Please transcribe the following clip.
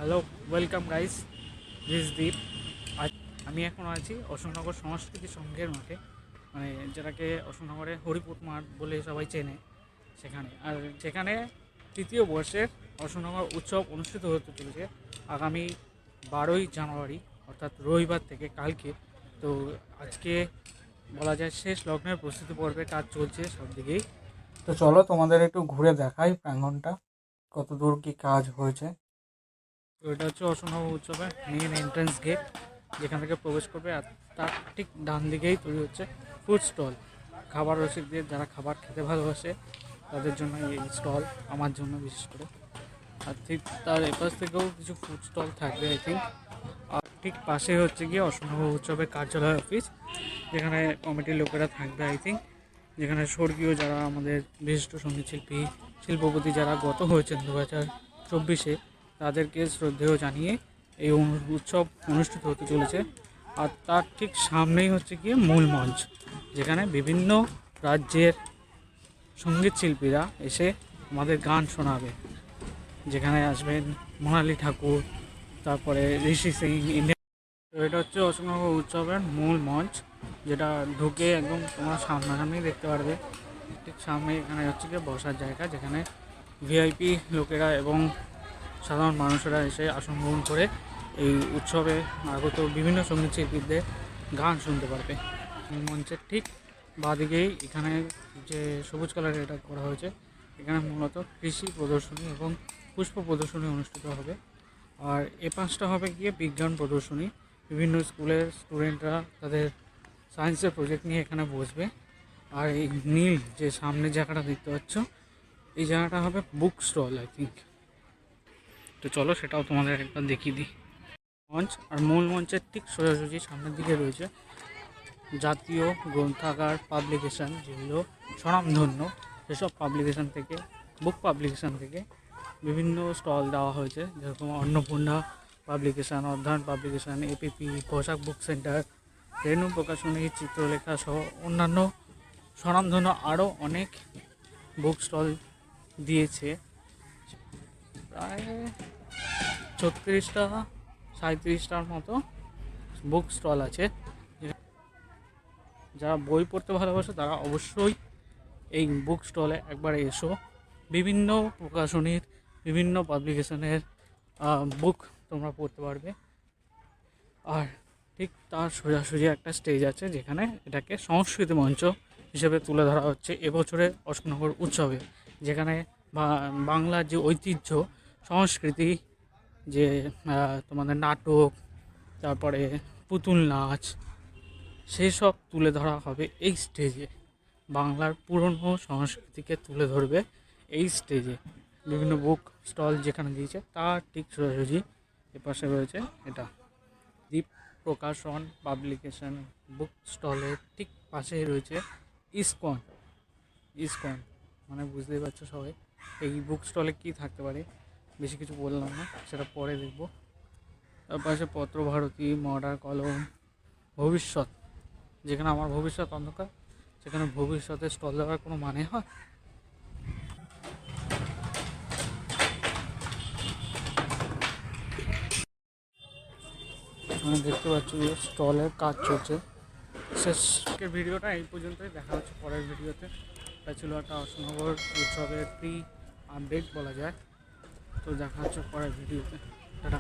Hello, welcome guys, this দীপ। আজ আমি এখন আছি অশোকনগর সংস্কৃতি সংঘের মাঠে, মানে যেটাকে অশোকনগরে হরিপুর মাঠ বলে সবাই চেনে, সেখানে। আর যেখানে তৃতীয় বর্ষের অশোকনগর উৎসব অনুষ্ঠিত হতে চলেছে আগামী 12ই জানুয়ারি, অর্থাৎ রবিবার থেকে কালকে। তো আজকে বলা যায় শেষ লগ্নের প্রস্তুতি পর্বে কাজ চলছে সব দিকেই। তো চলো তোমাদের একটু ঘুরে দেখাই প্রাঙ্গণটা, কত দূর কি কাজ হয়েছে। তো এটা হচ্ছে অশোকনগর উৎসবের মেন এন্ট্রান্স গেট, যেখান থেকে প্রবেশ করবে। আর তার ঠিক ডান দিকেই তৈরি হচ্ছে ফুড স্টল। খাবার রসিকদের যারা খাবার খেতে ভালোবাসে তাদের জন্য এই স্টল, আমার জন্য বিশেষ করে। আর ঠিক তার এপাশ থেকেও কিছু ফুড স্টল থাকবে আই থিঙ্ক। আর ঠিক পাশে হচ্ছে গিয়ে অশোকনগর উৎসবের কার্যালয় অফিস, যেখানে কমিটির লোকেরা থাকবে আই থিঙ্ক। যেখানে স্বর্গীয় যারা আমাদের বিশিষ্ট সঙ্গীত শিল্পী, শিল্পপতি যারা গত হয়েছেন 2024-এ, তাদেরকে শ্রদ্ধেয় জানিয়ে এই উৎসব অনুষ্ঠিত হতে চলেছে। আর তার ঠিক সামনেই হচ্ছে গিয়ে মূল মঞ্চ, যেখানে বিভিন্ন রাজ্যের সঙ্গীত শিল্পীরা এসে আমাদের গান শোনাবে। যেখানে আসবেন মোনালি ঠাকুর, তারপরে ঋষি সিং, ইন্ডিয়ান। তো এটা হচ্ছে অশোকনগর উৎসবের মূল মঞ্চ, যেটা ঢুকে একদম তোমার সামনাসামনি দেখতে পারবে। ঠিক সামনে এখানে হচ্ছে গিয়ে বসার জায়গা, যেখানে ভিআইপি লোকেরা এবং সাধারণ মানুষেরা এসে আসন গ্রহণ করে এই উৎসবে আগত বিভিন্ন সঙ্গীত শিল্পীদের গান শুনতে পারবে। মঞ্চের ঠিক বাঁদিকেই এখানে যে সবুজ কালারের এটা করা হয়েছে, এখানে মূলত কৃষি প্রদর্শনী এবং পুষ্প প্রদর্শনী অনুষ্ঠিত হবে। আর এ পাঁচটা হবে গিয়ে বিজ্ঞান প্রদর্শনী। বিভিন্ন স্কুলের স্টুডেন্টরা তাদের সায়েন্সের প্রজেক্ট নিয়ে এখানে বসবে। আর এই নীল যে সামনে জায়গাটা দেখতে পাচ্ছ, এই জায়গাটা হবে বুক স্টল আই থিঙ্ক। তো চলো সেটাও তোমাদের একবার দেখিয়ে দিই। মঞ্চ, আর মূল মঞ্চের ঠিক সোজাসুজি সামনের দিকে রয়েছে জাতীয় গ্রন্থাগার পাবলিকেশন, যেগুলো স্বনামধন্য সেসব পাবলিকেশন থেকে, বুক পাবলিকেশন থেকে বিভিন্ন স্টল দেওয়া হয়েছে। যেরকম অন্নপূর্ণা পাবলিকেশন, অধ্যয়ন পাবলিকেশন, এপিপি, পোশাক বুক সেন্টার, রেণু প্রকাশনী, চিত্রলেখা সহ অন্যান্য স্বনামধন্য আরও অনেক বুক স্টল দিয়েছে। প্রায় 36টা 37টার মতো বুক স্টল আছে। যারা বই পড়তে ভালোবাসে তারা অবশ্যই এই বুক স্টলে একবার এসো। বিভিন্ন প্রকাশনীর, বিভিন্ন পাবলিকেশনের বুক তোমরা পড়তে পারবে। আর ঠিক তার সোজাসুজি একটা স্টেজ আছে, যেখানে এটাকে সংস্কৃতি মঞ্চ হিসেবে তুলে ধরা হচ্ছে এবছরের অশোকনগর উৎসবে। যেখানে বাংলার যে ঐতিহ্য, সংস্কৃতি, যে তোমাদের নাটক, তারপরে পুতুল নাচ, সেই সব তুলে ধরা হবে এই স্টেজে। বাংলার পুরনো সংস্কৃতিকে তুলে ধরবে এই স্টেজে। বিভিন্ন বুক স্টল যেখানে দিয়েছে তার ঠিক সোজাসুজি এপাশে রয়েছে এটা দীপ প্রকাশন পাবলিকেশন বুক স্টলের ঠিক পাশেই রয়েছে ইসকন। ইসকন মানে বুঝতেই পারছো সবাই এই বুক স্টলে কী থাকতে পারে। বেশি কিছু বললাম না, সেটা পরে দেখবো। তার পাশে পত্রভারতী, মডার কলম, ভবিষ্যৎ, যেখানে আমার ভবিষ্যৎ অন্ধকার, সেখানে ভবিষ্যতে স্টল দেওয়ার কোনো মানে হয়? আমি দেখতে পাচ্ছি যে স্টলের কাজ চলছে। শেষের ভিডিওটা এই পর্যন্তই, দেখা হচ্ছে পরের ভিডিওতে। এটা ছিল একটা অশোকনগর উৎসবের প্রি আপডেট বলা যায়। তো দেখা হচ্ছে পরের ভিডিওতে। টাটা।